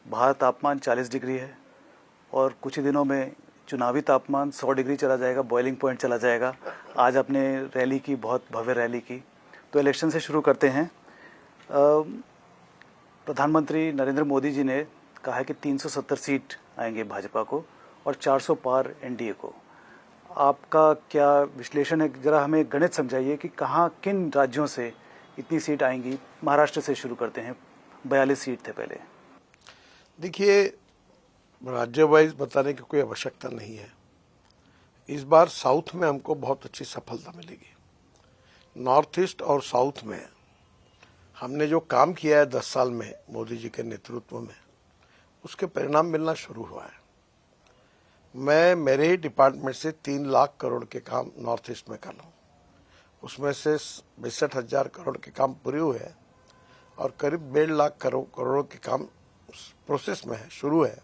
बाहर तापमान 40 डिग्री है और कुछ ही दिनों में चुनावी तापमान 100 डिग्री चला जाएगा, बॉइलिंग पॉइंट चला जाएगा। आज आपने रैली की, बहुत भव्य रैली की। तो इलेक्शन से शुरू करते हैं। प्रधानमंत्री नरेंद्र मोदी जी ने कहा है कि 370 सीट आएंगे भाजपा को और 400 पार एनडीए को। आपका क्या विश्लेषण है? जरा हमें गणित समझाइए कि कहाँ, किन राज्यों से इतनी सीट आएंगी। महाराष्ट्र से शुरू करते हैं, 42 सीट थे पहले। देखिए, राज्य वाइज बताने की कोई आवश्यकता नहीं है। इस बार साउथ में हमको बहुत अच्छी सफलता मिलेगी। नॉर्थ ईस्ट और साउथ में हमने जो काम किया है 10 साल में मोदी जी के नेतृत्व में, उसके परिणाम मिलना शुरू हुआ है। मैं मेरे ही डिपार्टमेंट से 3 लाख करोड़ के काम नॉर्थ ईस्ट में कर रहा हूँ। उसमें से 62,000 करोड़ के काम पूरे हुए हैं और करीब 1.5 लाख करोड़ के काम प्रोसेस में है, शुरू है,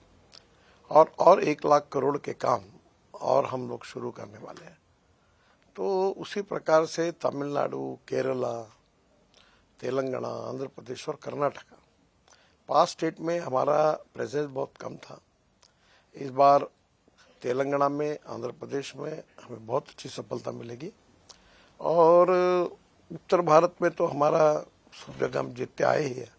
और 1 लाख करोड़ के काम और हम लोग शुरू करने वाले हैं। तो उसी प्रकार से तमिलनाडु, केरला, तेलंगाना, आंध्र प्रदेश और कर्नाटका, 5 स्टेट में हमारा प्रेजेंस बहुत कम था। इस बार तेलंगाना में, आंध्र प्रदेश में हमें बहुत अच्छी सफलता मिलेगी और उत्तर भारत में तो हमारा सब जगह हम जीतते आए ही है।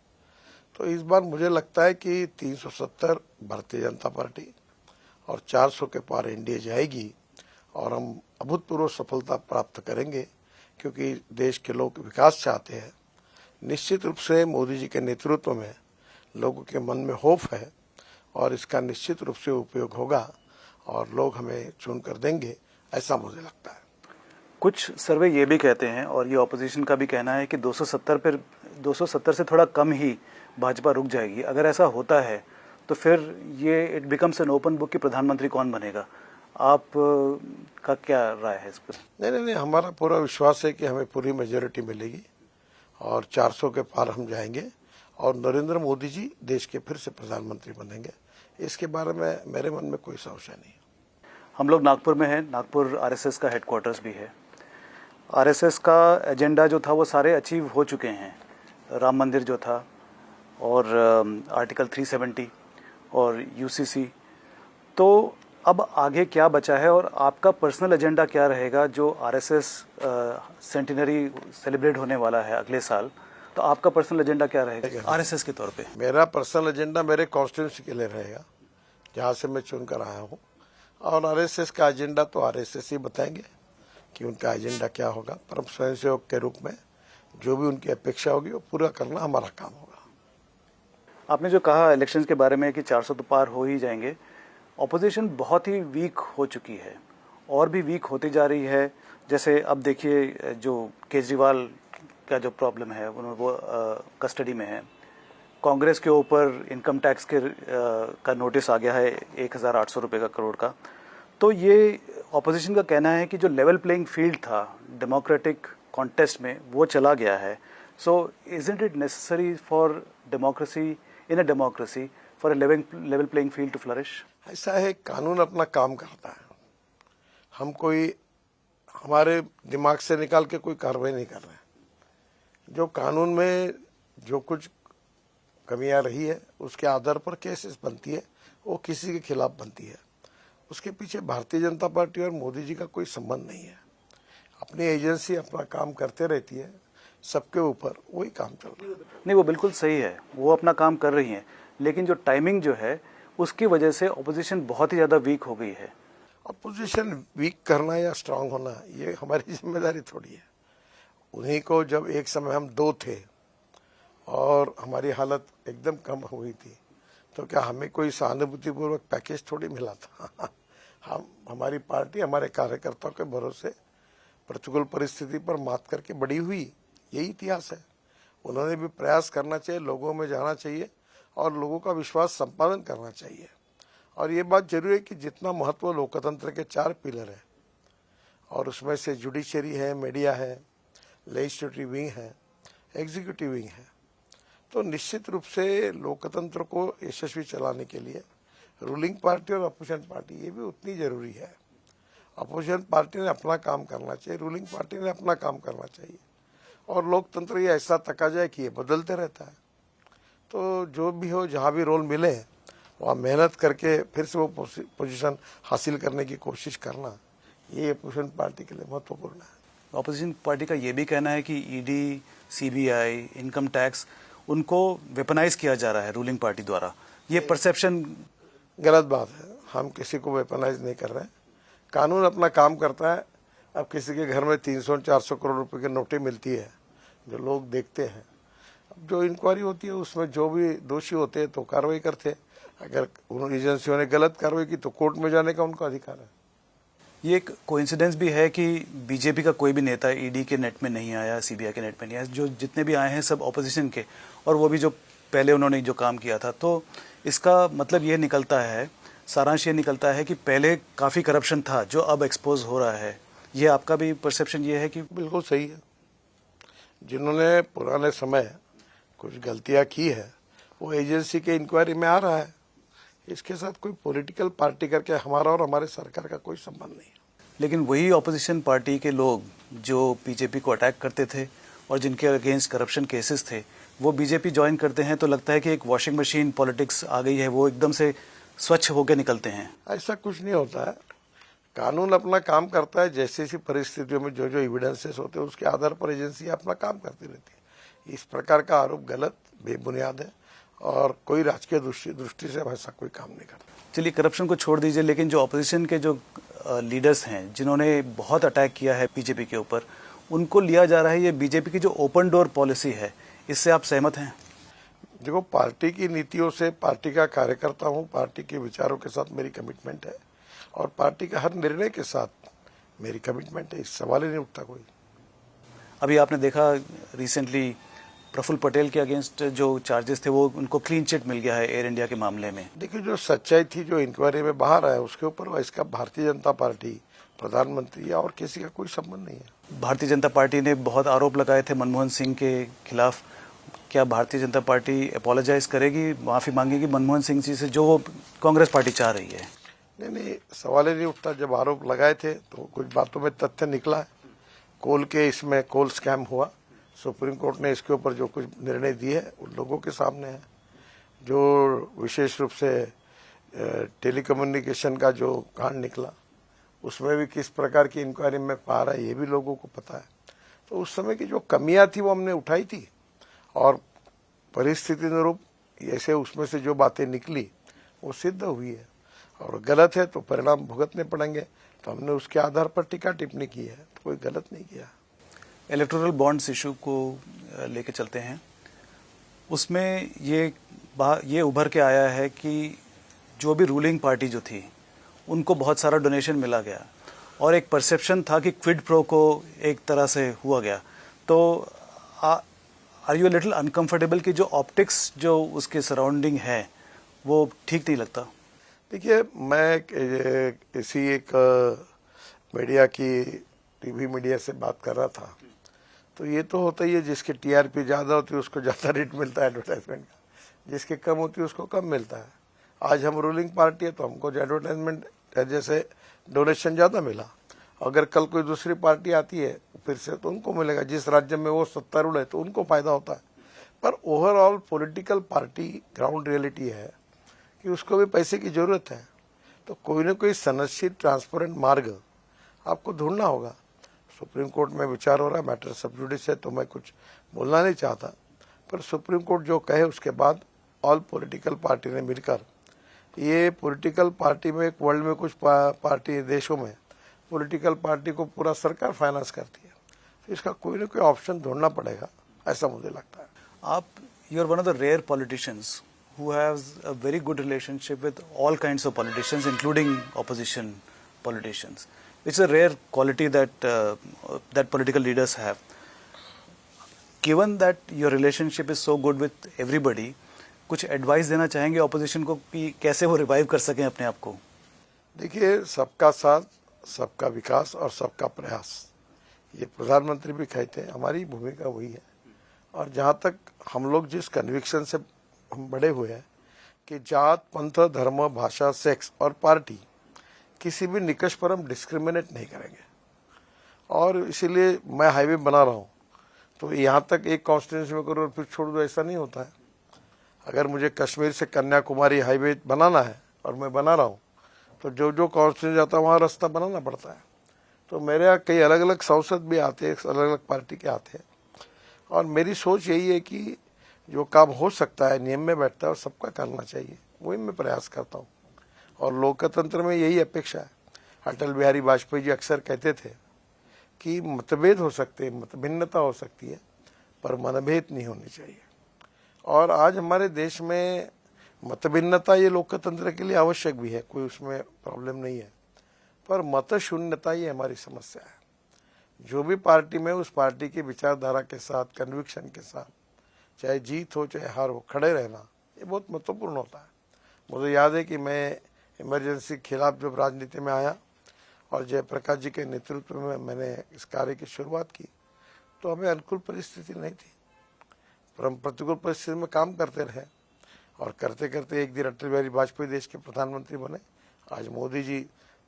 तो इस बार मुझे लगता है कि 370 भारतीय जनता पार्टी और 400 के पार एनडीए जाएगी और हम अभूतपूर्व सफलता प्राप्त करेंगे, क्योंकि देश के लोग विकास चाहते हैं। निश्चित रूप से मोदी जी के नेतृत्व में लोगों के मन में होप है और इसका निश्चित रूप से उपयोग होगा और लोग हमें चुन कर देंगे, ऐसा मुझे लगता है। कुछ सर्वे ये भी कहते हैं और ये ऑपोजिशन का भी कहना है कि 270 से थोड़ा कम ही भाजपा रुक जाएगी। अगर ऐसा होता है तो फिर ये it becomes an open book कि प्रधानमंत्री कौन बनेगा। आप का क्या राय है इस पर? नहीं, हमारा पूरा विश्वास है कि हमें पूरी मेजोरिटी मिलेगी और 400 के पार हम जाएंगे और नरेंद्र मोदी जी देश के फिर से प्रधानमंत्री बनेंगे। इसके बारे में मेरे मन में कोई संशय नहीं। हम लोग नागपुर में हैं। नागपुर आरएसएस का हेडक्वार्टर्स भी है। आरएसएस का एजेंडा जो था वो सारे अचीव हो चुके हैं। राम मंदिर जो था और आर्टिकल 370 और यूसीसी। तो अब आगे क्या बचा है और आपका पर्सनल एजेंडा क्या रहेगा? जो आरएसएस सेंटिनरी सेलिब्रेट होने वाला है अगले साल, तो आपका पर्सनल एजेंडा क्या रहेगा आरएसएस के तौर पे? मेरा पर्सनल एजेंडा मेरे कॉन्स्टिट्यूंसी के लिए रहेगा, जहाँ से मैं चुन कर आया हूँ, और आरएसएस का एजेंडा तो आरएसएस ही बताएंगे कि उनका एजेंडा क्या होगा। परम स्वयंसेवक के रूप में जो भी उनकी अपेक्षा होगी वो पूरा करना हमारा काम होगा। आपने जो कहा इलेक्शंस के बारे में कि 400 तो पार हो ही जाएंगे, ऑपोजिशन बहुत ही वीक हो चुकी है और भी वीक होती जा रही है। जैसे अब देखिए, जो केजरीवाल का जो प्रॉब्लम है वो कस्टडी में है। कांग्रेस के ऊपर इनकम टैक्स के का नोटिस आ गया है 1,800 रुपये का करोड़ का। तो ये ऑपोजिशन का कहना है कि जो लेवल प्लेइंग फील्ड था डेमोक्रेटिक कॉन्टेस्ट में, वो चला गया है। So isn't it necessary for democracy, in a democracy, for a level playing field to flourish? ऐसा है, कानून अपना काम करता है। हम कोई हमारे दिमाग से निकाल के कोई कार्रवाई नहीं कर रहे हैं। जो कानून में जो कुछ कमियां रही है उसके आधार पर केसेस बनती है, वो किसी के खिलाफ बनती है। उसके पीछे भारतीय जनता पार्टी और मोदी जी का कोई संबंध नहीं है। अपनी एजेंसी अपना काम करते रहती है, सबके ऊपर वही काम चल रहा है। नहीं, वो बिल्कुल सही है, वो अपना काम कर रही हैं, लेकिन जो टाइमिंग जो है उसकी वजह से ऑपोजिशन बहुत ही ज़्यादा वीक हो गई है। अपोजिशन वीक करना या स्ट्रांग होना ये हमारी जिम्मेदारी थोड़ी है। उन्हीं को जब एक समय हम 2 थे और हमारी हालत एकदम कम हुई थी, तो क्या हमें कोई सहानुभूतिपूर्वक पैकेज थोड़ी मिला था? हमारी पार्टी हमारे कार्यकर्ताओं के भरोसे प्रतिकूल परिस्थिति पर मात करके बड़ी हुई, यही इतिहास है। उन्होंने भी प्रयास करना चाहिए, लोगों में जाना चाहिए और लोगों का विश्वास संपादन करना चाहिए। और ये बात जरूरी है कि जितना महत्व लोकतंत्र के 4 पिलर है और उसमें से जुडिशरी है, मीडिया है, लेजिस्लेटिव विंग है, एग्जीक्यूटिव विंग है, तो निश्चित रूप से लोकतंत्र को यशस्वी चलाने के लिए रूलिंग पार्टी और अपोजिशन पार्टी ये भी उतनी जरूरी है। अपोजिशन पार्टी ने अपना काम करना चाहिए, रूलिंग पार्टी ने अपना काम करना चाहिए, और लोकतंत्र ये ऐसा तकाजा है कि ये बदलते रहता है। तो जो भी हो, जहाँ भी रोल मिले वहाँ मेहनत करके फिर से वो पोजीशन हासिल करने की कोशिश करना, ये अपोजिशन पार्टी के लिए महत्वपूर्ण है। ऑपोजिशन पार्टी का ये भी कहना है कि ईडी, सीबीआई, इनकम टैक्स, उनको वेपनाइज किया जा रहा है रूलिंग पार्टी द्वारा। ये परसेप्शन गलत बात है। हम किसी को वेपनाइज नहीं कर रहे हैं, कानून अपना काम करता है। अब किसी के घर में 300-400 करोड़ रुपए की नोटें मिलती है, जो लोग देखते हैं। अब जो इंक्वायरी होती है उसमें जो भी दोषी होते हैं तो कार्रवाई करते हैं। अगर उन एजेंसियों ने गलत कार्रवाई की तो कोर्ट में जाने का उनका अधिकार है। ये एक कोइंसिडेंस भी है कि बीजेपी का कोई भी नेता ईडी के नेट में नहीं आया, सीबीआई के नेट में नहीं आया। जो जितने भी आए हैं सब ऑपोजिशन के, और वो भी जो पहले उन्होंने जो काम किया था। तो इसका मतलब ये निकलता है, सारांश ये निकलता है कि पहले काफ़ी करप्शन था जो अब एक्सपोज हो रहा है। ये आपका भी परसेप्शन ये है कि? बिल्कुल सही है। जिन्होंने पुराने समय कुछ गलतियां की है वो एजेंसी के इंक्वायरी में आ रहा है। इसके साथ कोई पॉलिटिकल पार्टी करके हमारा और हमारे सरकार का कोई संबंध नहीं है। लेकिन वही ऑपोजिशन पार्टी के लोग जो बीजेपी को अटैक करते थे और जिनके अगेंस्ट करप्शन केसेस थे, वो बीजेपी ज्वाइन करते हैं तो लगता है कि एक वॉशिंग मशीन पॉलिटिक्स आ गई है, वो एकदम से स्वच्छ होकर निकलते हैं। ऐसा कुछ नहीं होता है। कानून अपना काम करता है। जैसी जैसी परिस्थितियों में जो जो एविडेंसेस होते हैं उसके आधार पर एजेंसी अपना काम करती रहती है। इस प्रकार का आरोप गलत, बेबुनियाद है और कोई राजकीय दृष्टि से ऐसा कोई काम नहीं करता। चलिए, करप्शन को छोड़ दीजिए, लेकिन जो ऑपोजिशन के जो लीडर्स हैं जिन्होंने बहुत अटैक किया है बीजेपी के ऊपर, उनको लिया जा रहा है ये बीजेपी की जो ओपन डोर पॉलिसी है, इससे आप सहमत हैं? देखो, पार्टी की नीतियों से पार्टी का कार्यकर्ता हूँ, पार्टी के विचारों के साथ मेरी कमिटमेंट है और पार्टी का हर निर्णय के साथ मेरी कमिटमेंट है। इस सवाल ही नहीं उठता कोई। अभी आपने देखा रिसेंटली प्रफुल्ल पटेल के अगेंस्ट जो चार्जेस थे वो उनको क्लीन चिट मिल गया है एयर इंडिया के मामले में। देखिए, जो सच्चाई थी जो इंक्वायरी में बाहर आया उसके ऊपर इसका भारतीय जनता पार्टी, प्रधानमंत्री या और किसी का कोई संबंध नहीं है। भारतीय जनता पार्टी ने बहुत आरोप लगाए थे मनमोहन सिंह के खिलाफ। क्या भारतीय जनता पार्टी अपोलोजाइज करेगी, माफी मांगेगी मनमोहन सिंह जी से, जो वो कांग्रेस पार्टी चाह रही है? नहीं, सवाल ही नहीं उठता। जब आरोप लगाए थे तो कुछ बातों में तथ्य निकला है। कोल के इसमें कोल स्कैम हुआ, सुप्रीम कोर्ट ने इसके ऊपर जो कुछ निर्णय दिए उन लोगों के सामने है। जो विशेष रूप से टेलीकम्युनिकेशन का जो कांड निकला उसमें भी किस प्रकार की इंक्वायरी में पा रहा है ये भी लोगों को पता है। तो उस समय की जो कमियां थी वो हमने उठाई थी और परिस्थिति अनुरूप ऐसे उसमें से जो बातें निकली वो सिद्ध हुई है और गलत है तो परिणाम भुगतने पड़ेंगे। तो हमने उसके आधार पर टीका टिप्पणी की है, तो कोई गलत नहीं किया। इलेक्टोरल बॉन्ड्स इशू को लेके चलते हैं। उसमें ये उभर के आया है कि जो भी रूलिंग पार्टी जो थी उनको बहुत सारा डोनेशन मिला गया और एक परसेप्शन था कि क्विड प्रो को एक तरह से हुआ गया। तो आर यू लिटिल अनकंफर्टेबल कि जो ऑप्टिक्स जो उसके सराउंडिंग है वो ठीक नहीं लगता? देखिए, मैं इसी एक मीडिया की टीवी मीडिया से बात कर रहा था। तो ये तो होता ही है, जिसके टीआरपी ज़्यादा होती है उसको ज़्यादा रेट मिलता है एडवर्टाइजमेंट का, जिसके कम होती है उसको कम मिलता है। आज हम रूलिंग पार्टी है तो हमको एडवर्टाइजमेंट जैसे डोनेशन ज़्यादा मिला। अगर कल कोई दूसरी पार्टी आती है फिर से तो उनको मिलेगा। जिस राज्य में वो सत्तारूढ़ है तो उनको फायदा होता है। पर overall political party ground reality है कि उसको भी पैसे की जरूरत है। तो कोई ना कोई सुनिश्चित ट्रांसपेरेंट मार्ग आपको ढूंढना होगा। सुप्रीम कोर्ट में विचार हो रहा है, मैटर सब जुडिस है, तो मैं कुछ बोलना नहीं चाहता। पर सुप्रीम कोर्ट जो कहे उसके बाद ऑल पॉलिटिकल पार्टी ने मिलकर, ये पॉलिटिकल पार्टी में एक वर्ल्ड में कुछ पार्टी देशों में पॉलिटिकल पार्टी को पूरा सरकार फाइनेंस करती है, तो इसका कोई ना कोई ऑप्शन ढूंढना पड़ेगा, ऐसा मुझे लगता है। आप you are one of the rare politicians who has a very good relationship with all kinds of politicians, including opposition politicians. It's a rare quality that that political leaders have. Given that your relationship is so good with everybody, कुछ advice देना चाहेंगे opposition को कि कैसे वो revive कर सकें अपने आप को? देखिए, सबका साथ, सबका विकास और सबका प्रयास, ये प्रधानमंत्री भी कहते हैं, हमारी भूमिका वही है। और जहाँ तक हम लोग जिस कन्विक्शन से हम बड़े हुए हैं कि जात, पंथ, धर्म, भाषा, सेक्स और पार्टी किसी भी निकष पर हम डिस्क्रिमिनेट नहीं करेंगे। और इसीलिए मैं हाईवे बना रहा हूँ तो यहाँ तक एक कॉन्स्टिट्यूंसी में करूँ और फिर छोड़ दो, ऐसा नहीं होता है। अगर मुझे कश्मीर से कन्याकुमारी हाईवे बनाना है और मैं बना रहा हूँ, तो जो जो कॉन्स्टिट्यूंसी जाता है वहाँ रास्ता बनाना पड़ता है। तो मेरे यहाँ कई अलग अलग सांसद भी आते हैं, अलग अलग पार्टी के आते हैं, और मेरी सोच यही है कि जो काम हो सकता है नियम में बैठता है और सबका करना चाहिए, वही मैं प्रयास करता हूँ। और लोकतंत्र में यही अपेक्षा है। अटल बिहारी वाजपेयी जी अक्सर कहते थे कि मतभेद हो सकते हैं, मतभिन्नता हो सकती है, पर मनभेद नहीं होनी चाहिए। और आज हमारे देश में मतभिन्नता ये लोकतंत्र के लिए आवश्यक भी है, कोई उसमें प्रॉब्लम नहीं है, पर मत शून्यता ये हमारी समस्या है। जो भी पार्टी में उस पार्टी की विचारधारा के साथ, कन्विक्शन के साथ, चाहे जीत हो चाहे हार हो, खड़े रहना ये बहुत महत्वपूर्ण होता है। मुझे याद है कि मैं इमरजेंसी के खिलाफ जब राजनीति में आया और जयप्रकाश जी के नेतृत्व में मैंने इस कार्य की शुरुआत की, तो हमें अनुकूल परिस्थिति नहीं थी, पर हम प्रतिकूल परिस्थिति में काम करते रहे, और करते करते एक दिन अटल बिहारी वाजपेयी देश के प्रधानमंत्री बने। आज मोदी जी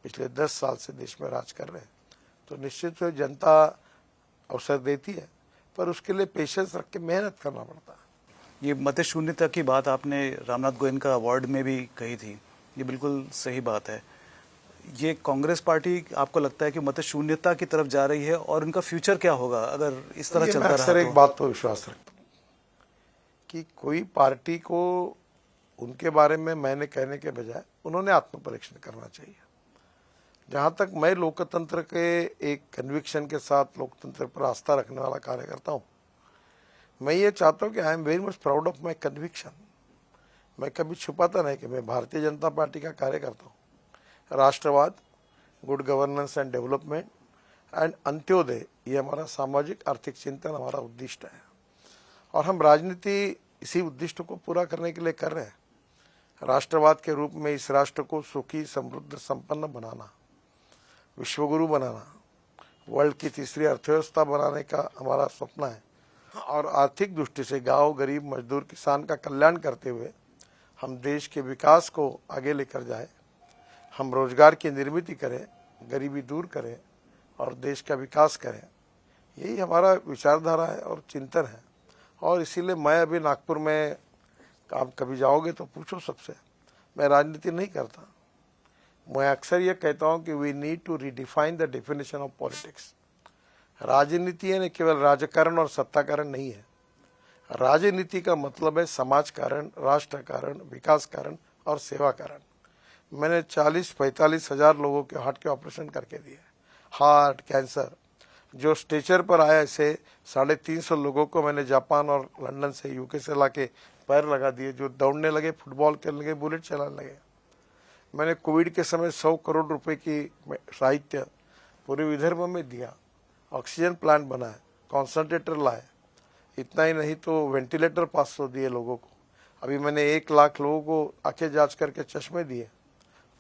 पिछले 10 साल से देश में राज कर रहे हैं। तो निश्चित रूप से जनता अवसर देती है, पर उसके लिए पेशेंस रख के मेहनत करना पड़ता है। ये मत शून्यता की बात आपने रामनाथ गोयनका अवार्ड में भी कही थी, ये बिल्कुल सही बात है। ये कांग्रेस पार्टी आपको लगता है कि मत शून्यता की तरफ जा रही है, और उनका फ्यूचर क्या होगा अगर इस तरह चलता रहा? अक्सर एक बात पर विश्वास रखता हूँ कि कोई पार्टी को उनके बारे में मैंने कहने के बजाय उन्होंने आत्मपरीक्षण करना चाहिए। जहाँ तक मैं लोकतंत्र के एक कन्विक्शन के साथ लोकतंत्र पर आस्था रखने वाला कार्य करता हूँ, मैं ये चाहता हूँ कि I am very much proud of my conviction. मैं कभी छुपाता नहीं कि मैं भारतीय जनता पार्टी का कार्य करता हूँ। राष्ट्रवाद, good governance and development and Antyodaya, ये हमारा सामाजिक आर्थिक चिंतन हमारा उद्दिष्ट है, और हम राजनीति इसी उद्दिष्ट को पूरा करने के लिए कर रहे हैं। राष्ट्रवाद के रूप में इस राष्ट्र को सुखी, समृद्ध, संपन्न बनाना, विश्वगुरु बनाना, वर्ल्ड की तीसरी अर्थव्यवस्था बनाने का हमारा स्वप्न है। और आर्थिक दृष्टि से गांव, गरीब, मजदूर, किसान का कल्याण करते हुए हम देश के विकास को आगे लेकर जाएं। हम रोजगार की निर्मित करें, गरीबी दूर करें और देश का विकास करें। यही हमारा विचारधारा है और चिंतन है। और इसीलिए मैं अभी नागपुर में, आप कभी जाओगे तो पूछो सबसे, मैं राजनीति नहीं करता। मैं अक्सर ये कहता हूँ कि we need to redefine the definition of politics. राजनीति है न केवल राजकारण और सत्ताकारण नहीं है। राजनीति का मतलब है समाज कारण, राष्ट्र कारण, विकास कारण और सेवा कारण। मैंने 40-45 हजार लोगों के हार्ट के ऑपरेशन करके दिए। हार्ट, कैंसर, जो स्ट्रेचर पर आया, ऐसे 350 लोगों को मैंने जापान और लंदन से, यूके से लाके पैर लगा दिए, जो दौड़ने लगे, फुटबॉल खेलने लगे, बुलेट चलाने लगे। मैंने कोविड के समय 100 करोड़ रुपए की साहित्य पूरे विदर्भ में दिया। ऑक्सीजन प्लांट बनाए, कॉन्सनट्रेटर लाए। इतना ही नहीं तो वेंटिलेटर 500 दिए लोगों को। अभी मैंने 1 लाख लोगों को आंखें जांच करके चश्मे दिए।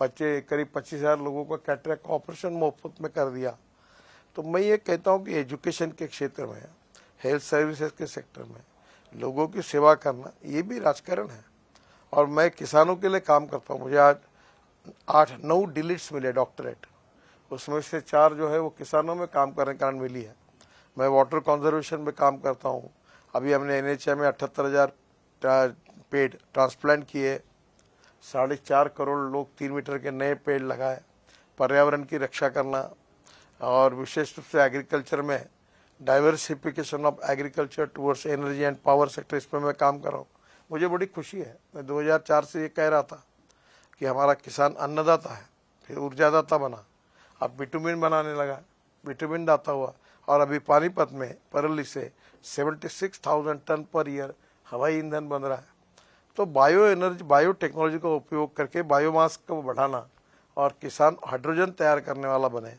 करीब 25,000 लोगों का कैटरेक्ट का ऑपरेशन मुफ्त में कर दिया। तो मैं ये कहता हूँ कि एजुकेशन के क्षेत्र में, हेल्थ सर्विसेज के सेक्टर में लोगों की सेवा करना, ये भी राजकारण है। और मैं किसानों के लिए काम करता हूँ। मुझे आज 8-9 डिलीट्स मिले, डॉक्टरेट, उसमें से 4 जो है वो किसानों में काम करने के कारण मिली है। मैं वाटर कंजर्वेशन में काम करता हूँ। अभी हमने NHI में 78,000 पेड़ ट्रांसप्लांट किए, 4.5 करोड़ लोग 3 मीटर के नए पेड़ लगाए। पर्यावरण की रक्षा करना, और विशेष रूप से एग्रीकल्चर में diversification of agriculture towards energy and power sector, इस पर मैं काम कर रहा हूँ। मुझे बड़ी खुशी है। मैं 2004 से ये कह रहा था कि हमारा किसान अन्नदाता है, फिर ऊर्जादाता बना, अब बिटुमिन बनाने लगा, बिटुमिन दाता हुआ, और अभी पानीपत में परली से 76,000 टन पर ईयर हवाई ईंधन बन रहा है। तो बायो एनर्जी, बायो टेक्नोलॉजी का उपयोग करके बायोमास को बढ़ाना, और किसान हाइड्रोजन तैयार करने वाला बने,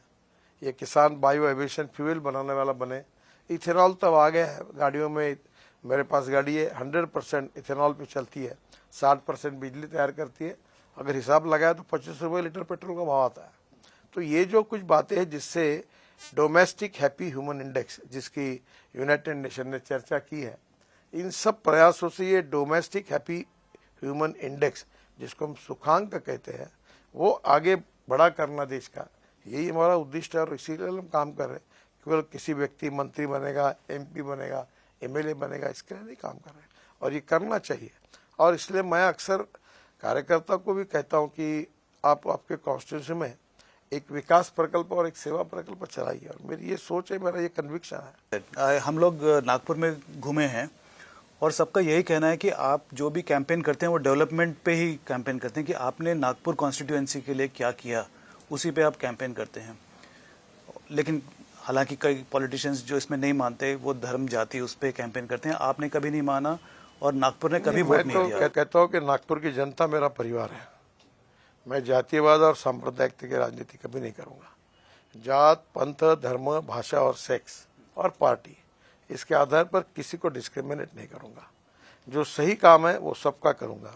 ये किसान बायो एविएशन फ्यूल बनाने वाला बने। इथेनॉल तब आ गया है गाड़ियों में। मेरे पास गाड़ी है 100% इथेनॉल पे चलती है, 60% बिजली तैयार करती है। अगर हिसाब लगाया तो 25 रुपये लीटर पेट्रोल का भाव आता है। तो ये जो कुछ बातें हैं जिससे डोमेस्टिक हैप्पी ह्यूमन इंडेक्स, जिसकी यूनाइटेड नेशन ने चर्चा की है, इन सब प्रयासों से ये डोमेस्टिक हैप्पी ह्यूमन इंडेक्स, जिसको हम सुखांक कहते हैं, वो आगे बड़ा करना देश का, यही हमारा उद्देश्य है। और इसीलिए हम काम कर रहे हैं। केवल किसी व्यक्ति मंत्री बनेगा, MP बनेगा, MLA बनेगा, इसके लिए नहीं काम कर रहे हैं। और ये करना चाहिए। और इसलिए मैं अक्सर कार्यकर्ता को भी कहता हूं कि आप आपके कॉन्स्टिट्यूंसी में एक विकास प्रकल्प और एक सेवा प्रकल्प चलाइए, और मेरी ये सोच है, मेरा ये कन्विक्शन है। हम लोग नागपुर में घूमे हैं और सबका यही कहना है कि आप जो भी कैंपेन करते हैं वो डेवलपमेंट पे ही कैंपेन करते हैं, कि आपने नागपुर कॉन्स्टिट्यूएंसी के लिए क्या किया उसी पे आप कैंपेन करते हैं। लेकिन हालांकि कई पॉलिटिशियंस जो इसमें नहीं मानते वो धर्म जाति उस पे कैंपेन करते हैं, आपने कभी नहीं माना और नागपुर ने कभी वोट नहीं दिया। मैं कहता हूँ कि नागपुर की जनता मेरा परिवार है। मैं जातीयवाद और सांप्रदायिकता की राजनीति कभी नहीं करूंगा। जात, पंथ, धर्म, भाषा और सेक्स और पार्टी, इसके आधार पर किसी को डिस्क्रिमिनेट नहीं करूंगा। जो सही काम है वो सबका करूंगा,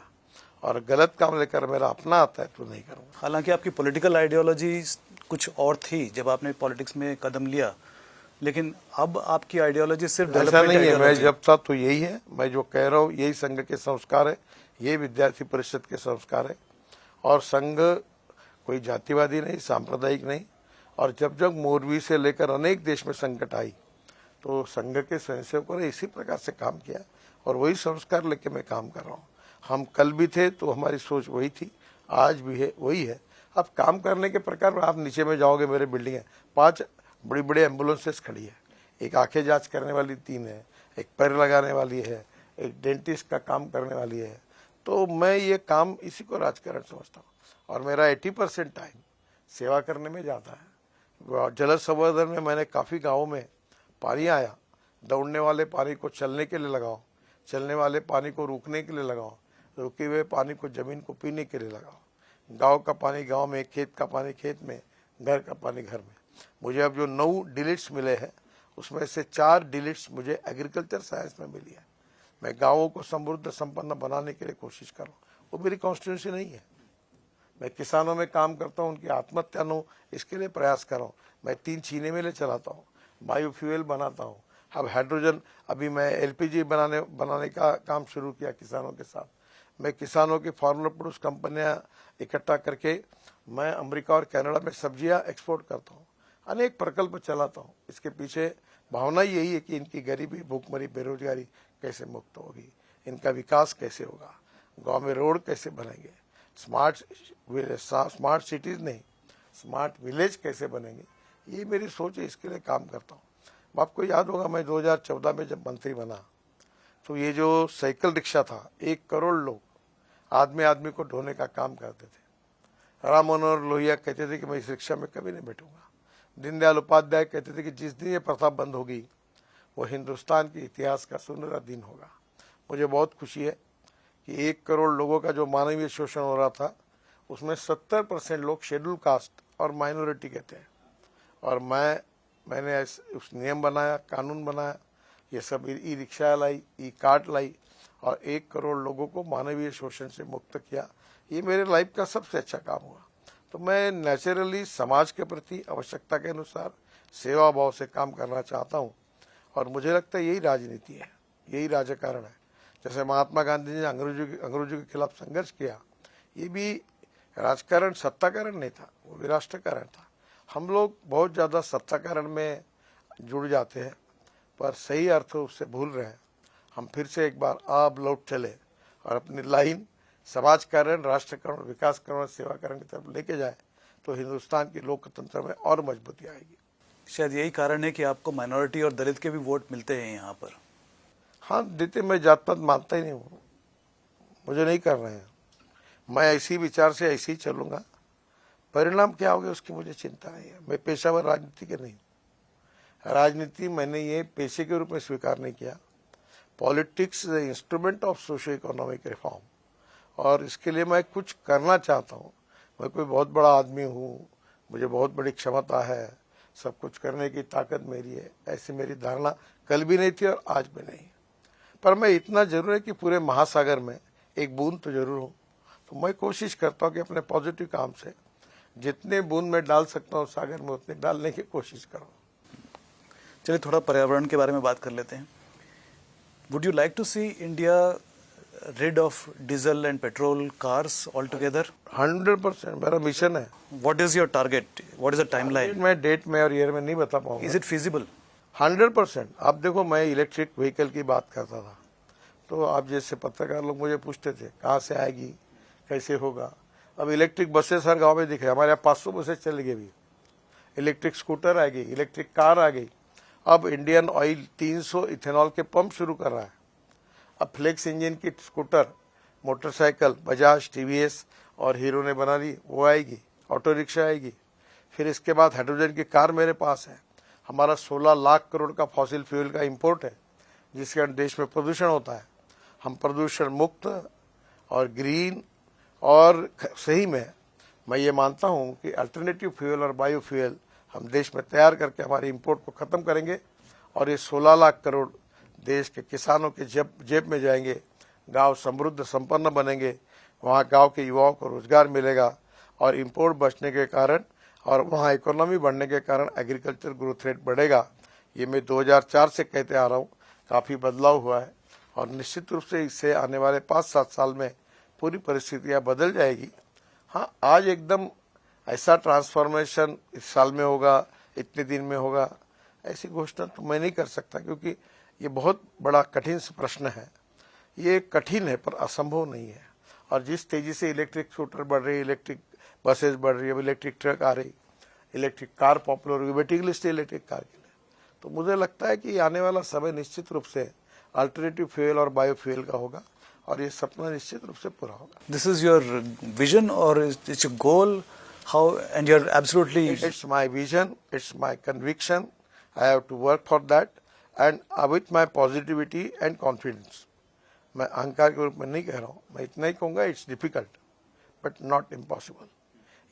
और गलत काम लेकर मेरा अपना आता है तो नहीं करूंगा। हालांकि आपकी पॉलिटिकल आइडियोलॉजी कुछ और थी जब आपने पॉलिटिक्स में कदम लिया, लेकिन अब आपकी आइडियोलॉजी सिर्फ ऐसा नहीं है। मैं जब था तो यही है, मैं जो कह रहा हूँ यही संघ के संस्कार है, ये विद्यार्थी परिषद के संस्कार है। और संघ कोई जातिवादी नहीं, सांप्रदायिक नहीं। और जब जब मोरवी से लेकर अनेक देश में संकट आई तो संघ के स्वयंसेवकों ने इसी प्रकार से काम किया, और वही संस्कार लेके मैं काम कर रहा हूँ। हम कल भी थे तो हमारी सोच वही थी, आज भी है, वही है। अब काम करने के प्रकार में आप नीचे में जाओगे, मेरे बिल्डिंग है, 5 बड़ी बड़ी एम्बुलेंसेस खड़ी है, एक आंखें जांच करने वाली 3 है, एक पैर लगाने वाली है, एक डेंटिस्ट का काम करने वाली है। तो मैं ये काम इसी को राजकारण समझता हूँ, और मेरा 80% टाइम सेवा करने में जाता है। जल संवर्धन में मैंने काफ़ी गाँवों में पानी आया, दौड़ने वाले पानी को चलने के लिए लगाओ, चलने वाले पानी को रुकने के लिए लगाओ, रुके हुए पानी को जमीन को पीने के लिए लगाओ, गांव का पानी गांव में, खेत का पानी खेत में, घर का पानी घर में। मुझे अब जो 9 डिलीट्स मिले हैं उसमें से 4 डिलीट्स मुझे एग्रीकल्चर साइंस में मिली है। मैं गाँवों को समृद्ध संपन्न बनाने के लिए कोशिश कर रहा हूँ। वो मेरी कॉन्स्टिट्यूंसी नहीं है। मैं किसानों में काम करता हूँ, उनकी आत्महत्या न हो इसके लिए प्रयास कर रहा हूँ। मैं 3 चीनी मिलें चलाता हूँ, बायोफ्यूल बनाता हूँ। अब हाइड्रोजन, अभी मैं एलपीजी बनाने का काम शुरू किया किसानों के साथ। मैं किसानों की फार्मर प्रोड्यूस कंपनियां इकट्ठा करके मैं अमेरिका और कनाडा में सब्जियां एक्सपोर्ट करता हूँ। अनेक प्रकल्प चलाता हूँ। इसके पीछे भावना यही है कि इनकी गरीबी, भूखमरी, बेरोजगारी कैसे मुक्त होगी, इनका विकास कैसे होगा, गांव में रोड कैसे बनेंगे, स्मार्ट सिटीज नहीं, स्मार्ट विलेज कैसे बनेंगे, ये मेरी सोच है। इसके लिए काम करता हूँ। आपको याद होगा मैं 2014 में जब मंत्री बना तो ये जो साइकिल रिक्शा था, 1 करोड़ लोग आदमी को ढोने का काम करते थे। राम मनोहर लोहिया कहते थे कि मैं इस रिक्शा में कभी नहीं बैठूंगा। दीनदयाल उपाध्याय कहते थे कि जिस दिन ये प्रथा बंद होगी वो हिंदुस्तान के इतिहास का सुनहरा दिन होगा। मुझे बहुत खुशी है कि 1 करोड़ लोगों का जो मानवीय शोषण हो रहा था उसमें 70% लोग शेड्यूल कास्ट और माइनॉरिटी के थे। और मैंने उस नियम बनाया, कानून बनाया, ये सब ई रिक्शा लाई, ई कार्ड लाई, और 1 करोड़ लोगों को मानवीय शोषण से मुक्त किया। ये मेरे लाइफ का सबसे अच्छा काम हुआ। तो मैं नेचुरली समाज के प्रति आवश्यकता के अनुसार सेवा भाव से काम करना चाहता हूँ, और मुझे लगता है यही राजनीति है, यही राजकारण है। जैसे महात्मा गांधी ने अंग्रेजों के खिलाफ संघर्ष किया, ये भी राजकारण सत्ताकारण नहीं था, वो भी राष्ट्रकारण था। हम लोग बहुत ज़्यादा सत्ताकारण में जुड़ जाते हैं पर सही अर्थ उससे भूल रहे हैं। हम फिर से एक बार आप लौट चले और अपनी लाइन समाजकरण, राष्ट्रकरण, विकासकरण, सेवाकरण की तरफ लेके जाए तो हिंदुस्तान की लोकतंत्र में और मजबूती आएगी। शायद यही कारण है कि आपको माइनॉरिटी और दलित के भी वोट मिलते हैं यहाँ पर। हाँ देते, मैं जात पात मानता ही नहीं हूँ, मुझे नहीं कर रहे हैं। मैं ऐसी विचार से ऐसे ही चलूंगा, परिणाम क्या होगा उसकी मुझे चिंता नहीं है। मैं पेशावर राजनीति के नहीं, राजनीति मैंने ये पेशे के रूप में स्वीकार नहीं किया। Politics is instrument of socio economic reform, और इसके लिए मैं कुछ करना चाहता हूँ। मैं कोई बहुत बड़ा आदमी हूँ, मुझे बहुत बड़ी क्षमता है, सब कुछ करने की ताकत मेरी है, ऐसी मेरी धारणा कल भी नहीं थी और आज भी नहीं। पर मैं इतना जरूर है कि पूरे महासागर में एक बूंद तो जरूर हूँ। तो मैं कोशिश करता हूँ कि अपने पॉजिटिव काम से जितने बूंद में डाल सकता हूँ सागर में उतने डालने की कोशिश करूँ। चलिए थोड़ा पर्यावरण के बारे में बात कर लेते हैं। Would you like to see India rid of diesel and petrol cars altogether? 100% मेरा मिशन है। What is your target? What is the timeline? मैं डेट में और ईयर में नहीं बता पाऊंगा। Is it feasible? 100%। आप देखो, मैं इलेक्ट्रिक व्हीकल की बात करता था, तो आप जैसे पत्रकार लोग मुझे पूछते थे कहाँ से आएगी, कैसे होगा। अब इलेक्ट्रिक बसेस हर गांव में दिखे, हमारे यहाँ 500 बसेस चली गई भी। इलेक्ट्रिक स्कूटर आ गई, इलेक्ट्रिक कार आ गई। अब इंडियन ऑयल 300 इथेनॉल के पंप शुरू कर रहा है। अब फ्लेक्स इंजन की स्कूटर, मोटरसाइकिल बजाज, टीवीएस और हीरो ने बना ली, वो आएगी। ऑटो रिक्शा आएगी। फिर इसके बाद हाइड्रोजन की कार मेरे पास है। हमारा 16 लाख करोड़ का फॉसिल फ्यूल का इंपोर्ट है, जिसके कारण देश में प्रदूषण होता है। हम प्रदूषण मुक्त और ग्रीन, और सही में मैं ये मानता हूँ कि अल्टरनेटिव फ्यूल और बायोफ्यूल हम देश में तैयार करके हमारे इंपोर्ट को खत्म करेंगे, और ये 16 लाख करोड़ देश के किसानों के जेब में जाएंगे। गांव समृद्ध संपन्न बनेंगे, वहाँ गांव के युवाओं को रोजगार मिलेगा, और इंपोर्ट बचने के कारण और वहाँ इकोनॉमी बढ़ने के कारण एग्रीकल्चर ग्रोथ रेट बढ़ेगा। ये मैं 2004 से कहते आ रहा हूँ, काफ़ी बदलाव हुआ है, और निश्चित रूप से इससे आने वाले 5-7 साल में पूरी परिस्थितियाँ बदल जाएगी। हाँ, आज एकदम ऐसा ट्रांसफॉर्मेशन इस साल में होगा, इतने दिन में होगा, ऐसी घोषणा तो मैं नहीं कर सकता, क्योंकि ये बहुत बड़ा कठिन प्रश्न है। ये कठिन है पर असंभव नहीं है। और जिस तेजी से इलेक्ट्रिक स्कूटर बढ़ रही है, इलेक्ट्रिक बसेस बढ़ रही है, अब इलेक्ट्रिक ट्रक आ रही, इलेक्ट्रिक कार पॉपुलर होगी, वेटिंग लिस्ट है इलेक्ट्रिक कार के लिए। तो मुझे लगता है कि आने वाला समय निश्चित रूप से अल्टरनेटिव फ्यूल और बायोफ्यूल का होगा, और ये सपना निश्चित रूप से पूरा होगा। दिस इज योर विजन और it's your goal, how, and you are absolutely. It's my vision, it's my conviction. I have to work for that, and with my positivity and confidence. मैं अहंकार के रूप में नहीं कह रहा हूँ, मैं इतना ही कहूँगा, it's difficult but not impossible.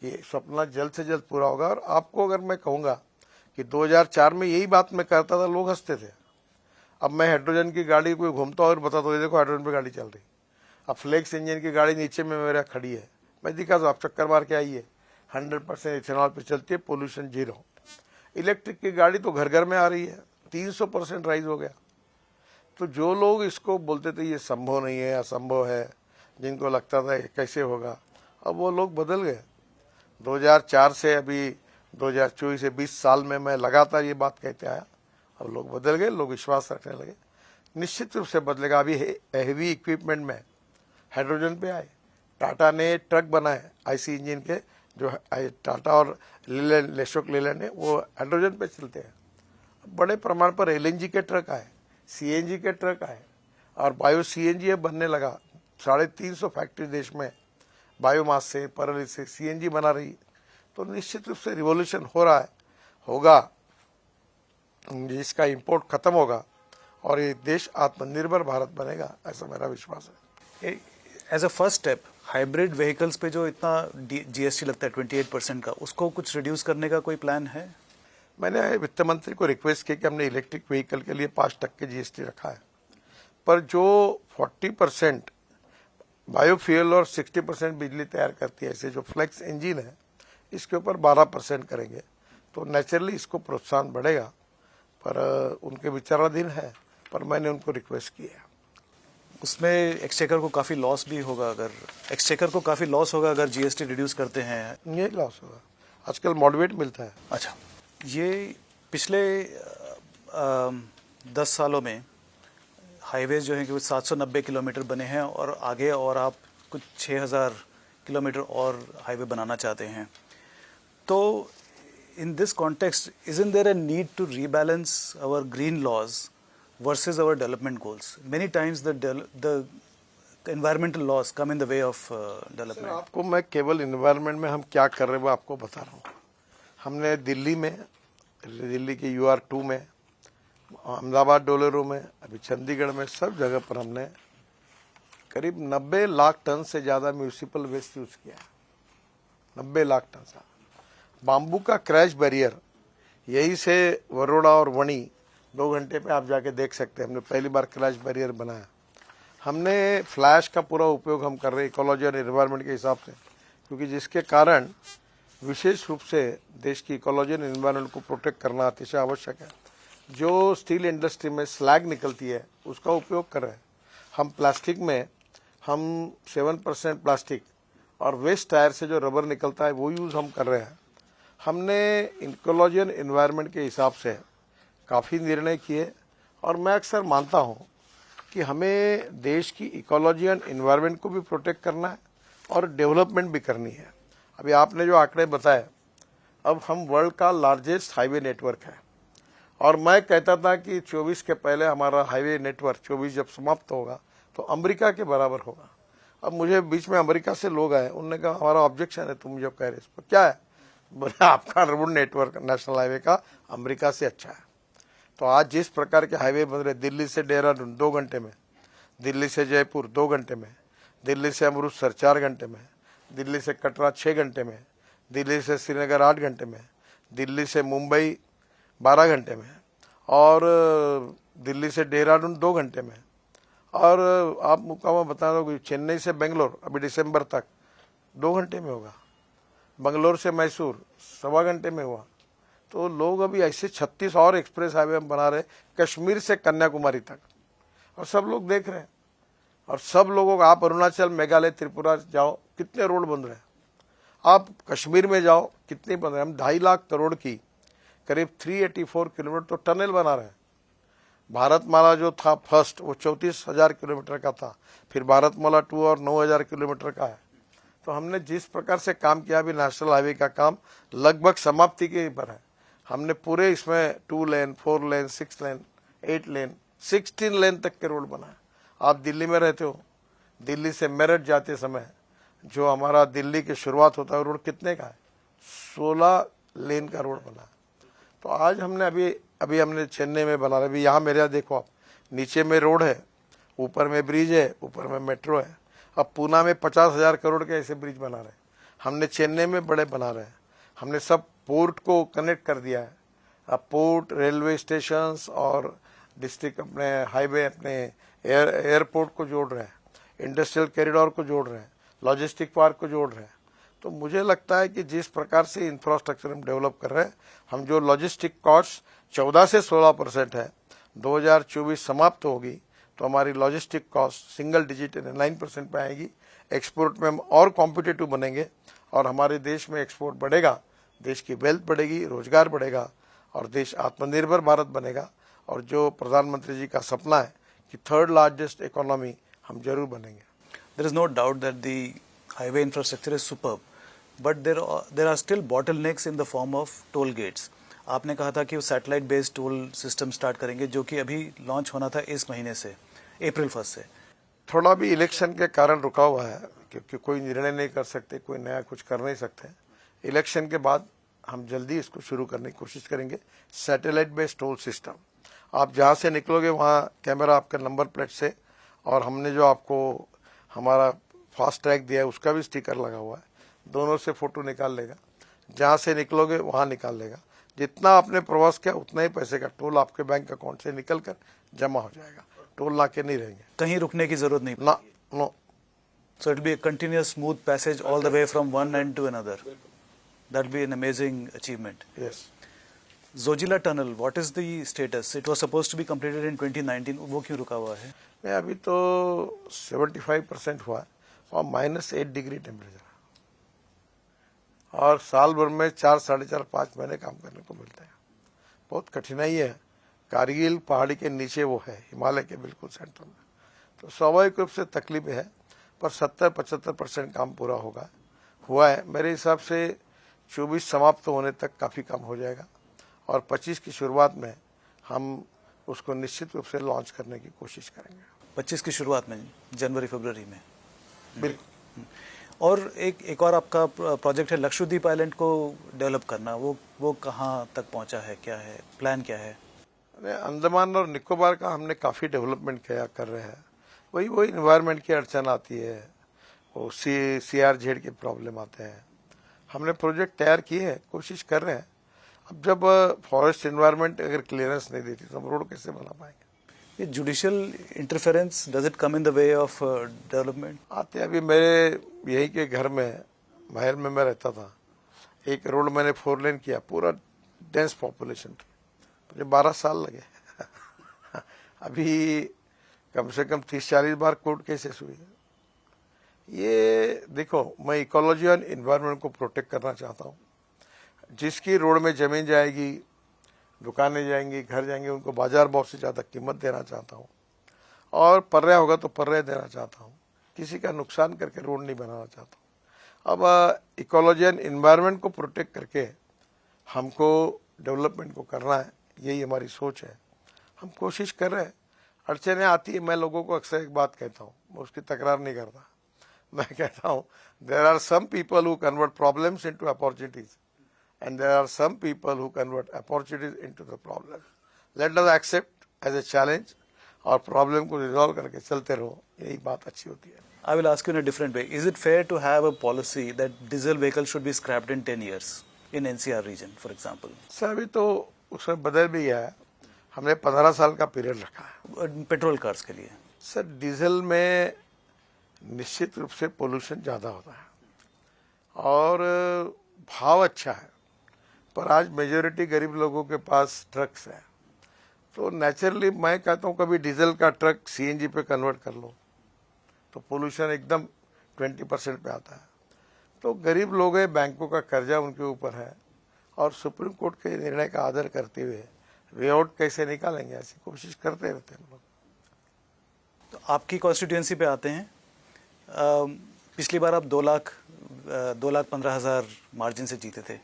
ये सपना जल्द से जल्द पूरा होगा। और आपको अगर मैं कहूँगा कि 2004 में यही बात मैं करता था, लोग हंसते थे। अब मैं हाइड्रोजन की गाड़ी कोई घूमता और बताता हूँ, देखो हाइड्रोजन पे गाड़ी चल रही। अब फ्लेक्स इंजन की गाड़ी नीचे में मेरा खड़ी है, मैं दिखा दो, आप चक्कर मार के आइए, 100% इथेनॉल पे चलती है, पोल्यूशन 0। इलेक्ट्रिक की गाड़ी तो घर घर में आ रही है, 300% राइज हो गया। तो जो लोग इसको बोलते थे ये संभव नहीं है, असंभव है, जिनको लगता था कैसे होगा, अब वो लोग बदल गए। 2004 से अभी 2024 से 20 साल में मैं लगातार ये बात कहते आया। अब लोग बदल गए, लोग विश्वास रखने लगे। निश्चित रूप से बदलेगा। अभी हैवी इक्विपमेंट में हाइड्रोजन पे आए, टाटा ने ट्रक बनाए आईसी इंजन के, जो टाटा और अशोक लेलैंड ने, वो हाइड्रोजन पे चलते हैं। बड़े प्रमाण पर एलएनजी के ट्रक आए, सीएनजी के ट्रक आए, और बायो सीएनजी अब बनने लगा। 350 फैक्ट्री देश में बायोमास से, परल से सीएनजी बना रही। तो निश्चित रूप से रिवॉल्यूशन हो रहा है, होगा, जिसका इंपोर्ट खत्म होगा, और ये देश आत्मनिर्भर भारत बनेगा, ऐसा मेरा विश्वास है। As a first step, hybrid vehicles पे जो इतना जीएसटी लगता है 28% का, उसको कुछ रिड्यूस करने का कोई प्लान है? मैंने वित्त मंत्री को रिक्वेस्ट की कि हमने इलेक्ट्रिक व्हीकल के लिए 5% जीएसटी रखा है, पर जो 40% बायोफ्यूल और 60% बिजली तैयार करती है, ऐसे जो फ्लेक्स इंजन है, इसके ऊपर 12% करेंगे, तो नेचुरली इसको प्रोत्साहन बढ़ेगा। पर उनके विचाराधीन है, पर मैंने उनको रिक्वेस्ट की है। उसमें एक्सचेकर को काफ़ी लॉस भी होगा, अगर जीएसटी रिड्यूस करते हैं। ये लॉस होगा, आजकल मॉडरेट मिलता है। अच्छा, ये पिछले 10 सालों में हाईवेज जो हैं कि 790 किलोमीटर बने हैं, और आगे और आप कुछ 6000 किलोमीटर और हाईवे बनाना चाहते हैं। तो in this context, isn't there a need to rebalance our green laws versus our development goals? Many times the environmental laws come in the way of development. आपको मैं केवल एनवायरनमेंट में हम क्या कर रहे हैं वो आपको बता रहा हूँ। हमने दिल्ली के UR2 में, अहमदाबाद डोलेरो में, अभी चंडीगढ़ में, सब जगह पर हमने करीब 90 लाख टन से ज़्यादा म्यूनिसिपल वेस्ट यूज़ किया है। 90 लाख टन से। बाम्बू का क्रैश बैरियर, यही से वरोड़ा और वणी 2 घंटे पे आप जाके देख सकते हैं। हमने पहली बार क्रैश बैरियर बनाया। हमने फ्लैश का पूरा उपयोग हम कर रहे हैं इकोलॉजी और एनवायरनमेंट के हिसाब से, क्योंकि जिसके कारण विशेष रूप से देश की इकोलॉजी और एनवायरनमेंट को प्रोटेक्ट करना अतिशय आवश्यक है। जो स्टील इंडस्ट्री में स्लैग निकलती है उसका उपयोग कर रहे हैं हम। प्लास्टिक में हम 7% प्लास्टिक, और वेस्ट टायर से जो रबर निकलता है वो यूज़ हम कर रहे हैं। हमने इकोलॉजी और एनवायरनमेंट के हिसाब से काफ़ी निर्णय किए, और मैं अक्सर मानता हूँ कि हमें देश की इकोलॉजी एंड इन्वायरमेंट को भी प्रोटेक्ट करना है और डेवलपमेंट भी करनी है। अभी आपने जो आंकड़े बताए, अब हम वर्ल्ड का लार्जेस्ट हाईवे नेटवर्क है और मैं कहता था कि 24 के पहले हमारा हाईवे नेटवर्क 24 जब समाप्त होगा तो अमेरिका के बराबर होगा। अब मुझे बीच में अमेरिका से लोग आए, उन्होंने कहा हमारा ऑब्जेक्शन है तुम जो कह रहे हो इस पर, क्या है? बोले आपका रोड नेटवर्क नेशनल हाईवे का अमेरिका से अच्छा है। तो आज जिस प्रकार के हाईवे बन रहे, दिल्ली से देहरादून 2 घंटे में, दिल्ली से जयपुर 2 घंटे में, दिल्ली से अमृतसर 4 घंटे में, दिल्ली से कटरा 6 घंटे में, दिल्ली से श्रीनगर 8 घंटे में, दिल्ली से मुंबई 12 घंटे में और दिल्ली से देहरादून 2 घंटे में। और आप मुकामा बता दो कि चेन्नई से बेंगलोर अभी दिसंबर तक 2 घंटे में होगा, बंगलोर से मैसूर 1.25 घंटे में हुआ। तो लोग अभी ऐसे 36 और एक्सप्रेस हाईवे हम बना रहे, कश्मीर से कन्याकुमारी तक, और सब लोग देख रहे हैं। और सब लोगों को, आप अरुणाचल, मेघालय, त्रिपुरा जाओ, कितने रोड बन रहे हैं। आप कश्मीर में जाओ, कितने बन रहे हैं। हम 2.5 लाख करोड़ की करीब 384 किलोमीटर तो टनल बना रहे हैं। भारतमाला जो था फर्स्ट, वो 34,000 किलोमीटर का था, फिर भारतमाला 2 और 9,000 किलोमीटर का है। तो हमने जिस प्रकार से काम किया, अभी नेशनल हाईवे का काम लगभग समाप्ति के पर है। हमने पूरे इसमें 2 लेन, 4 लेन, 6 लेन, 8 लेन, 16 लेन तक के रोड बनाए। आप दिल्ली में रहते हो, दिल्ली से मेरठ जाते समय जो हमारा दिल्ली की शुरुआत होता है, रोड कितने का है? 16 लेन का रोड बना। तो आज हमने अभी हमने चेन्नई में बना रहे, अभी यहाँ मेरे यहाँ देखो आप, नीचे में रोड है, ऊपर में ब्रिज है, ऊपर में मेट्रो है। अब पूना में 50,000 करोड़ के ऐसे ब्रिज बना रहे हैं, हमने चेन्नई में बड़े बना रहे हैं। हमने सब पोर्ट को कनेक्ट कर दिया है। अब पोर्ट, रेलवे स्टेशंस और डिस्ट्रिक्ट अपने हाईवे, अपने एयरपोर्ट को जोड़ रहे हैं, इंडस्ट्रियल कॉरिडोर को जोड़ रहे हैं, लॉजिस्टिक पार्क को जोड़ रहे हैं। तो मुझे लगता है कि जिस प्रकार से इंफ्रास्ट्रक्चर हम डेवलप कर रहे हैं, हम जो लॉजिस्टिक कॉस्ट 14 से 16% है, 2024 समाप्त होगी तो हमारी लॉजिस्टिक कॉस्ट सिंगल डिजिट 9% पे आएगी। एक्सपोर्ट में हम और कॉम्पिटिटिव बनेंगे और हमारे देश में एक्सपोर्ट बढ़ेगा, देश की वेल्थ बढ़ेगी, रोजगार बढ़ेगा और देश आत्मनिर्भर भारत बनेगा। और जो प्रधानमंत्री जी का सपना है कि 3rd लार्जेस्ट इकोनॉमी हम जरूर बनेंगे। There is no doubt that the highway infrastructure is superb, but there are still bottlenecks in the form of toll gates. आपने कहा था कि वो satellite based toll system start करेंगे, जो कि अभी लॉन्च होना था इस महीने से, अप्रैल 1 से। थोड़ा भी इलेक्शन के कारण रुका हुआ है, क्योंकि कोई निर्णय नहीं कर सकते, कोई नया कुछ कर नहीं सकते। इलेक्शन के बाद हम जल्दी इसको शुरू करने की कोशिश करेंगे। सैटेलाइट बेस्ड टोल सिस्टम, आप जहाँ से निकलोगे वहाँ कैमरा आपके नंबर प्लेट से, और हमने जो आपको हमारा फास्ट ट्रैक दिया है उसका भी स्टिकर लगा हुआ है, दोनों से फोटो निकाल लेगा। जहाँ से निकलोगे वहाँ निकाल लेगा। जितना आपने प्रवास किया उतना ही पैसे का टोल आपके बैंक अकाउंट से निकल कर जमा हो जाएगा। टोल नाके नहीं रहेंगे, कहीं रुकने की जरूरत नहीं ना, no. So it will be a continuous smooth passage all the way from one end to another. That will be an amazing achievement. Yes. Zojila Tunnel, what is the status? It was supposed to be completed in 2019. वो क्यों रुका हुआ है? मैं अभी तो 75% हुआ है और -8 डिग्री टेम्परेचर, और साल भर में 4, 4.5, 5 महीने काम करने को मिलता है। बहुत कठिनाई है। कारगिल पहाड़ी के नीचे वो है, हिमालय के बिल्कुल सेंटर में, तो स्वाभाविक रूप से तकलीफ है, पर 70-75% काम पूरा हुआ है। मेरे हिसाब से 24 समाप्त होने तक काफ़ी काम हो जाएगा और 25 की शुरुआत में हम उसको निश्चित रूप से लॉन्च करने की कोशिश करेंगे। 25 की शुरुआत में, जनवरी-फरवरी में। बिल्कुल। और एक और आपका प्रोजेक्ट है लक्षद्वीप आइलैंड को डेवलप करना, वो कहाँ तक पहुँचा है, क्या है प्लान, क्या है? अंडमान और निकोबार का हमने काफ़ी डेवलपमेंट किया कर रहे हैं। वही इन्वायरमेंट की अड़चन आती है, वो CRZ के प्रॉब्लम आते हैं। हमने प्रोजेक्ट तैयार किए हैं, कोशिश कर रहे हैं। अब जब फॉरेस्ट इन्वायरमेंट अगर क्लियरेंस नहीं देती तो हम रोड कैसे बना पाएंगे? ये judicial interference, does it come in the way of development? आते अभी मेरे यही के घर में, महल में मैं रहता था, एक रोड मैंने 4 लेन किया, पूरा डेंस पॉपुलेशन थी, मुझे 12 साल लगे। अभी कम से कम 30-40 बार कोर्ट केसेस हुई है। ये देखो, मैं इकोलॉजी और इन्वायरमेंट को प्रोटेक्ट करना चाहता हूँ। जिसकी रोड में जमीन जाएगी, दुकानें जाएंगी, घर जाएंगे, उनको बाजार भाव से ज़्यादा कीमत देना चाहता हूँ। और पर्याय होगा तो पर्याय देना चाहता हूँ, किसी का नुकसान करके रोड नहीं बनाना चाहता हूँ। अब इकोलॉजी एंड इन्वायरमेंट को प्रोटेक्ट करके हमको डेवलपमेंट को करना है, यही हमारी सोच है। हम कोशिश कर रहे हैं, अड़चने आती है। मैं लोगों को अक्सर एक बात कहता हूँ, मैं उसकी तकरार नहीं करता। मैं कहता हूँ there are some people who convert problems into opportunities and there are some people who convert opportunities into the problem. Let us accept as a challenge और प्रॉब्लम को रिजॉल्व करके चलते रहो, यही बात अच्छी होती है। I will ask you in a different way. Is it fair to have a policy that diesel vehicles should be scrapped in 10 years in NCR region, for example? Sir अभी तो उसमें बदल भी गया है, हमने 15 साल का पीरियड रखा है पेट्रोल कार्स के लिए। सर। डीजल में निश्चित रूप से पोल्यूशन ज़्यादा होता है और भाव अच्छा है, पर आज मेजोरिटी गरीब लोगों के पास ट्रक्स है, तो नेचुरली मैं कहता हूँ कभी डीजल का ट्रक सीएनजी पे कन्वर्ट कर लो तो पोल्यूशन एकदम 20% पे आता है। तो गरीब लोग हैं, बैंकों का कर्जा उनके ऊपर है और सुप्रीम कोर्ट के निर्णय का आदर करते हुए वे आउट कैसे निकालेंगे, ऐसी कोशिश करते रहते हैं लोग। तो आपकी कॉन्स्टिट्यूएंसी पे आते हैं। पिछली बार आप 2,15,000 मार्जिन से जीते थे,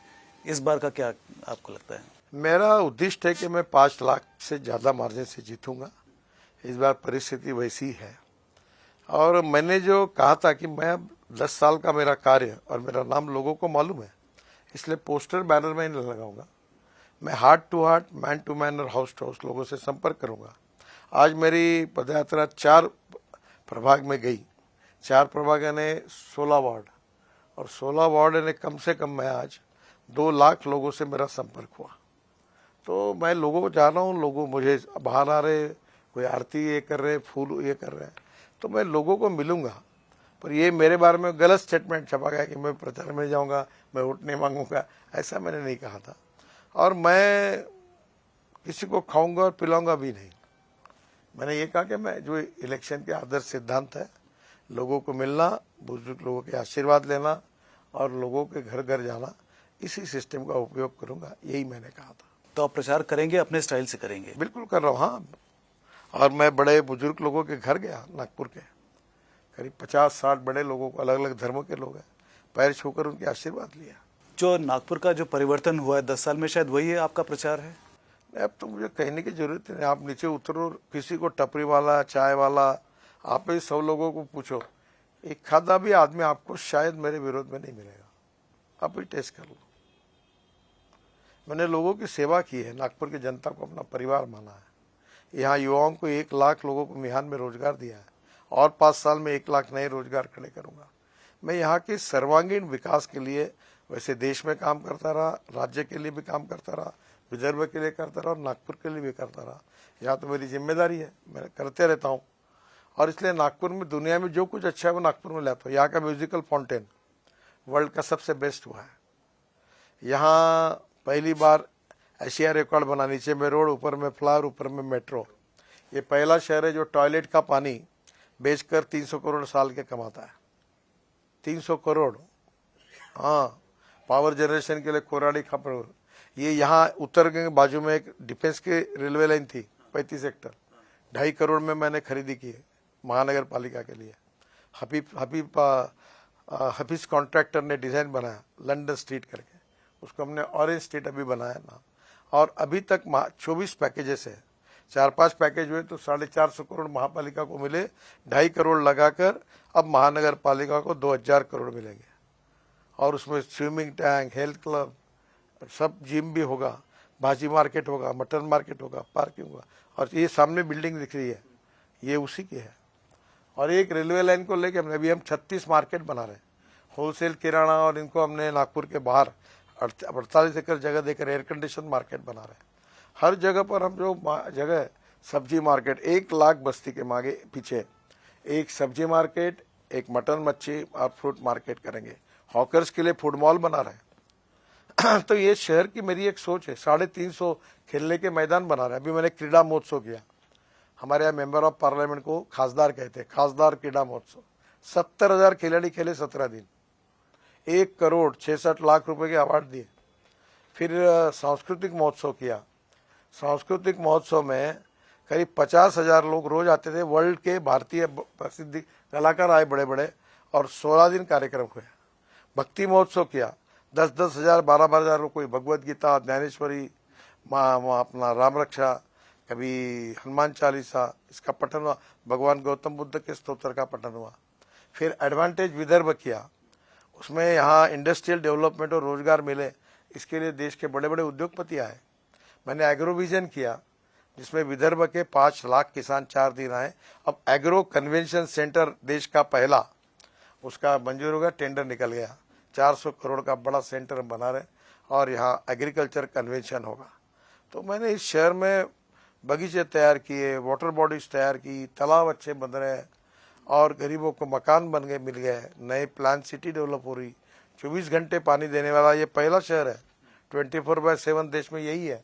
इस बार का क्या आपको लगता है? मेरा उद्देश्य है कि मैं 5 लाख से ज़्यादा मार्जिन से जीतूंगा। इस बार परिस्थिति वैसी है और मैंने जो कहा था कि मैं 10 साल का मेरा कार्य और मेरा नाम लोगों को मालूम है, इसलिए पोस्टर बैनर में नहीं लगाऊंगा। मैं heart to heart, man to man और हाउस टू हाउस लोगों से संपर्क करूंगा। आज मेरी पदयात्रा 4 प्रभाग में गई, 4 प्रभाग यानी 16 वार्ड और 16 वार्ड यानी कम से कम मैं आज 2 लाख लोगों से मेरा संपर्क हुआ। तो मैं लोगों को जा रहा हूँ, लोगों मुझे बाहर आ रहे, कोई आरती ये कर रहे, फूल ये कर रहे हैं, तो मैं लोगों को मिलूंगा। पर ये मेरे बारे में गलत स्टेटमेंट छपा गया कि मैं प्रचार में जाऊंगा, मैं वोट नहीं मांगूंगा, ऐसा मैंने नहीं कहा था और मैं किसी को खाऊंगा और पिलाऊंगा भी नहीं। मैंने ये कहा कि मैं जो इलेक्शन के आदर्श सिद्धांत है, लोगों को मिलना, बुजुर्ग लोगों के आशीर्वाद लेना और लोगों के घर घर जाना, इसी सिस्टम का उपयोग करूंगा, यही मैंने कहा था। तो आप प्रचार करेंगे, अपने स्टाइल से करेंगे? बिल्कुल कर रहा हूँ, हाँ। और मैं बड़े बुजुर्ग लोगों के घर गया, नागपुर के करीब 50-60 बड़े लोगों को, अलग अलग धर्मों के लोग हैं, पैर छूकर उनके आशीर्वाद लिया। जो नागपुर का जो परिवर्तन हुआ है 10 साल में, शायद वही है आपका प्रचार है? अब तो मुझे कहने की जरूरत नहीं, आप नीचे उतरो, किसी को टपरी वाला, चाय वाला, आप ही 100 लोगों को पूछो, एक खादा भी आदमी आपको शायद मेरे विरोध में नहीं मिलेगा। आप ही टेस्ट कर लो। मैंने लोगों की सेवा की है, नागपुर की जनता को अपना परिवार माना है। यहाँ युवाओं को 1 लाख लोगों को मिहान में रोजगार दिया है और 5 साल में 1 लाख नए रोजगार खड़े करूंगा। मैं यहाँ के सर्वांगीण विकास के लिए वैसे देश में काम करता रहा, राज्य के लिए भी काम करता रहा, विदर्भ के लिए करता रहा और नागपुर के लिए भी करता रहा। यहाँ तो मेरी जिम्मेदारी है, मैं करते रहता हूँ और इसलिए नागपुर में दुनिया में जो कुछ अच्छा है वो नागपुर में लाता हूँ। यहाँ का म्यूजिकल फाउंटेन वर्ल्ड का सबसे बेस्ट हुआ है। यहाँ पहली बार एशिया रिकॉर्ड बना, नीचे में रोड, ऊपर में फ्लावर, ऊपर में मेट्रो। ये पहला शहर है जो टॉयलेट का पानी बेचकर 300 करोड़ साल के कमाता है। 300 करोड़, हाँ। पावर जनरेशन के लिए कोराडी खबर। ये यहाँ उत्तर के बाजू में एक डिफेंस की रेलवे लाइन थी 35 हेक्टर, 2.5 करोड़ में मैंने खरीदी की है महानगर पालिका के लिए। हफीज कॉन्ट्रैक्टर ने डिजाइन बनाया लंदन स्ट्रीट करके, उसको हमने ऑरेंज स्ट्रीट अभी बनाया ना। और अभी तक 24 पैकेजेस है, 4-5 पैकेज हुए तो 450 करोड़ महापालिका को मिले। 2.5 करोड़ लगाकर अब महानगर पालिका को 2000 करोड़ मिलेंगे और उसमें स्विमिंग टैंक, हेल्थ क्लब, सब जिम भी होगा, भाजी मार्केट होगा, मटन मार्केट होगा, पार्किंग होगा। और ये सामने बिल्डिंग दिख रही है, ये उसी की है। और एक रेलवे लाइन को लेके हम 36 मार्केट बना रहे हैं, होलसेल किराना, और इनको हमने नागपुर के बाहर 48 एकड़ जगह देकर एयर कंडीशन मार्केट बना रहे हैं। हर जगह पर हम जो जगह सब्जी मार्केट, 1 लाख बस्ती के मांगे पीछे एक सब्जी मार्केट, एक मटन मच्छी और फ्रूट मार्केट करेंगे। हॉकर्स के लिए फूड मॉल बना रहे हैं। तो ये शहर की मेरी एक सोच है। 350 खेलने के मैदान बना रहे हैं। अभी मैंने क्रीड़ा महोत्सव किया, हमारे यहाँ मेंबर ऑफ पार्लियामेंट को खासदार कहते हैं, खासदार क्रीड़ा महोत्सव। 70,000 खिलाड़ी खेले 17 दिन, 1 करोड़ 66 लाख रुपए के अवार्ड दिए। फिर सांस्कृतिक महोत्सव किया, सांस्कृतिक महोत्सव में करीब 50,000 लोग रोज आते थे। वर्ल्ड के भारतीय प्रसिद्ध कलाकार आए बड़े बड़े, और 16 दिन कार्यक्रम हुए। भक्ति महोत्सव किया, 10-10 हजार 12-12 हजार लोग, कोई भगवत गीता, ज्ञानेश्वरी, अपना राम रक्षा, कभी हनुमान चालीसा, इसका पठन हुआ। भगवान गौतम बुद्ध के स्तोत्र का पठन हुआ। फिर एडवांटेज विदर्भ किया, उसमें यहाँ इंडस्ट्रियल डेवलपमेंट और रोजगार मिले, इसके लिए देश के बड़े बड़े उद्योगपति आए। मैंने एग्रो विजन किया, जिसमें विदर्भ के 5 लाख किसान 4 दिन आए। अब एग्रो कन्वेंशन सेंटर देश का पहला, उसका मंजूर हो गया, टेंडर निकल गया। 400 करोड़ का बड़ा सेंटर बना रहे, और यहाँ एग्रीकल्चर कन्वेंशन होगा। तो मैंने इस शहर में बगीचे तैयार किए, वाटर बॉडीज तैयार की, तालाब अच्छे बन रहे हैं, और गरीबों को मकान बन गए, मिल गए, नए प्लान सिटी डेवलप हो रही, 24 घंटे पानी देने वाला ये पहला शहर है। 24/7 देश में यही है।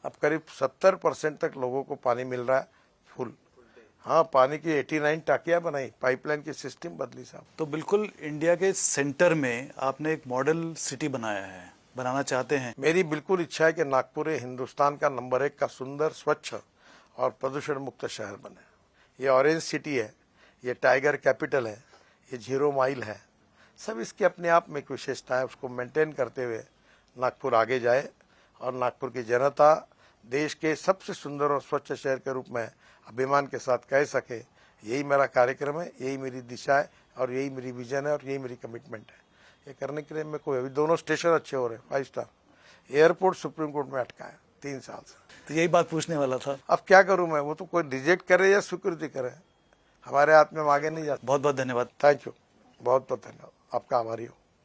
अब करीब 70% तक लोगों को पानी मिल रहा है फुल। हाँ, पानी की 89 टाकियां बनाई, पाइपलाइन की सिस्टम बदली साहब। तो बिल्कुल इंडिया के सेंटर में आपने एक मॉडल सिटी बनाया है, बनाना चाहते हैं। मेरी बिल्कुल इच्छा है कि नागपुर हिंदुस्तान का नंबर 1 का सुंदर, स्वच्छ और प्रदूषण मुक्त शहर बने। ये ऑरेंज सिटी है, ये टाइगर कैपिटल है, ये 0 माइल है, सब इसकी अपने आप में एक विशेषता है। उसको मेंटेन करते हुए नागपुर आगे जाए, और नागपुर की जनता देश के सबसे सुंदर और स्वच्छ शहर के रूप में अभिमान के साथ कह सके। यही मेरा कार्यक्रम है, यही मेरी दिशा है, और यही मेरी विजन है, और यही मेरी कमिटमेंट है। ये करने के लिए मैं कोई, अभी दोनों स्टेशन अच्छे हो रहे हैं, 5 स्टार। एयरपोर्ट सुप्रीम कोर्ट में अटका है 3 साल से। तो यही बात पूछने वाला था। अब क्या करूं मैं, वो तो कोई रिजेक्ट करे या स्वीकृति करे, हमारे हाथ में हम आगे नहीं जाते। बहुत बहुत धन्यवाद। थैंक यू, बहुत बहुत धन्यवाद, आपका आभारी हूँ।